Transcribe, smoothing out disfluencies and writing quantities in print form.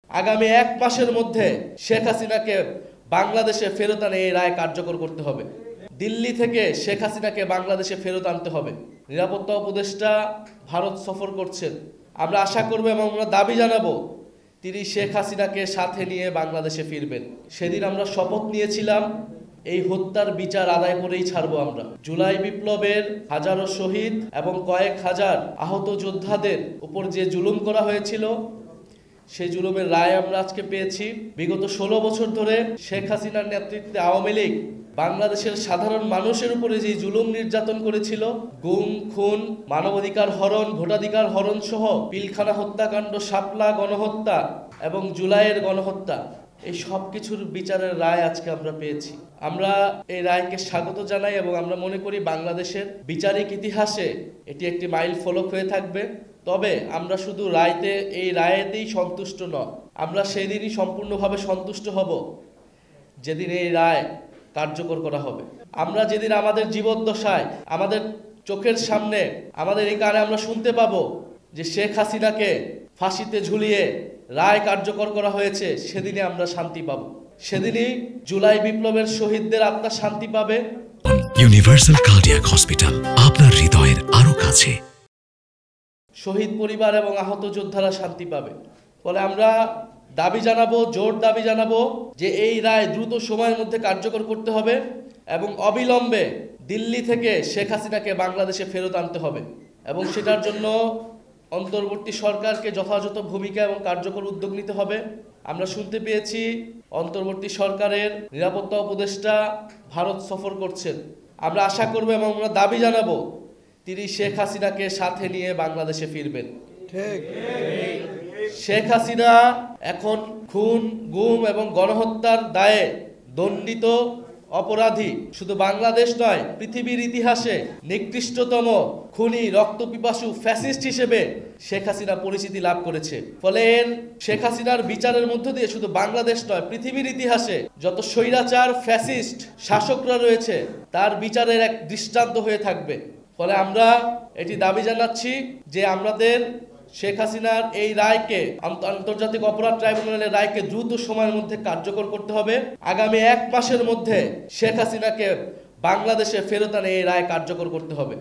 আগামী 1 মাসের মধ্যে শেখ হাসিনাকে বাংলাদেশে ফেরত আনে এই রায় কার্যকর করতে হবে। দিল্লি থেকে শেখ হাসিনাকে বাংলাদেশে ফেরত আনতে হবে। নিরাপত্তা উপদেষ্টা ভারত সফর করছেন। আমরা আশা করব এবং আমরা দাবি জানাবো তিনি শেখ হাসিনাকে সাথে নিয়ে বাংলাদেশে ফিরবেন। সেদিন আমরা শপথ নিয়েছিলাম এই হত্যার বিচার আদায় করেই ছাড়বো আমরা। জুলাই বিপ্লবের হাজারো শহীদ এবং কয়েক হাজার আহত যোদ্ধাদের উপর যে জুলুম করা হয়েছিল সেই জুলুমের রায় আমরা আজকে পেয়েছি। বিগত 16 বছর ধরে শেখ হাসিনার নেতৃত্বে আওয়ামী লীগ বাংলাদেশের সাধারণ মানুষের উপরে যে জুলুম নির্যাতন করেছিল, গুম, খুন, মানবাধিকার হরণ, ভোটাধিকার হরণ সহ পিলখানা হত্যাকাণ্ড, শাপলা গণহত্যা এবং জুলাইয়ের গণহত্যা, এই সব কিছুর বিচারের রায় আজকে আমরা পেয়েছি। আমরা এই রায়কে স্বাগত জানাই এবং আমরা মনে করি বাংলাদেশের বিচারিক ইতিহাসে এটি একটি মাইল ফলক হয়ে থাকবে। তবে আমরা শুধু এই রায়েতেই সন্তুষ্ট নয়, আমরা সেই দিনই সম্পূর্ণভাবে সন্তুষ্ট হব যেদিন এই রায় কার্যকর করা হবে। আমরা যেদিন আমাদের জীবদ্দশায় আমাদের চোখের সামনে আমাদের এই কানে আমরা শুনতে পাবো যে শেখ হাসিনাকে ফাঁসিতে ঝুলিয়ে রায় কার্যকর করা হয়েছে, সেদিনে আমরা শান্তি পাবো। সেদিনই জুলাই বিপ্লবের শহীদদের আত্মা শান্তি পাবে। ইউনিভার্সাল কার্ডিয়াক হসপিটাল, আপনার হৃদয়ের আরো কাছে। শহীদ পরিবার এবং আহত যোদ্ধারা শান্তি পাবে। ফলে আমরা জোর দাবি জানাবো যে এই রায় দ্রুত সময়ের মধ্যে কার্যকর করতে হবে এবং অবিলম্বে দিল্লি থেকে শেখ হাসিনাকে বাংলাদেশে ফেরত আনতে হবে এবং সেটার জন্য অন্তর্বর্তী সরকারকে যথাযথ ভূমিকা এবং কার্যকর উদ্যোগ নিতে হবে। আমরা শুনতে পেয়েছি অন্তর্বর্তী সরকারের নিরাপত্তা উপদেষ্টা ভারত সফর করছেন। আমরা আশা করব এবং আমরা দাবি জানাবো তিনি শেখ হাসিনাকে সাথে নিয়ে বাংলাদেশে ফিরবেন। ঠিক, শেখ হাসিনা এখন খুন, গুম এবং গণহত্যার দায়ে দণ্ডিত অপরাধী। শুধু বাংলাদেশ নয়, পৃথিবীর ইতিহাসে নিকৃষ্টতম খুনি, রক্তপিপাসু ফ্যাসিস্ট হিসেবে শেখ হাসিনা পরিচিতি লাভ করেছে। ফলে শেখ হাসিনার বিচারের মধ্য দিয়ে শুধু বাংলাদেশ নয়, পৃথিবীর ইতিহাসে যত স্বৈরাচার ফ্যাসিস্ট শাসকরা রয়েছে তার বিচারের এক দৃষ্টান্ত হয়ে থাকবে। ফলে আমরা এটি দাবি জানাচ্ছি যে আমাদের শেখ হাসিনার এই রায়কে, আন্তর্জাতিক অপরাধ ট্রাইব্যুনালের রায়কে দ্রুত সময়ের মধ্যে কার্যকর করতে হবে। আগামী 1 মাসের মধ্যে শেখ হাসিনাকে বাংলাদেশে ফেরত আনে এই রায় কার্যকর করতে হবে।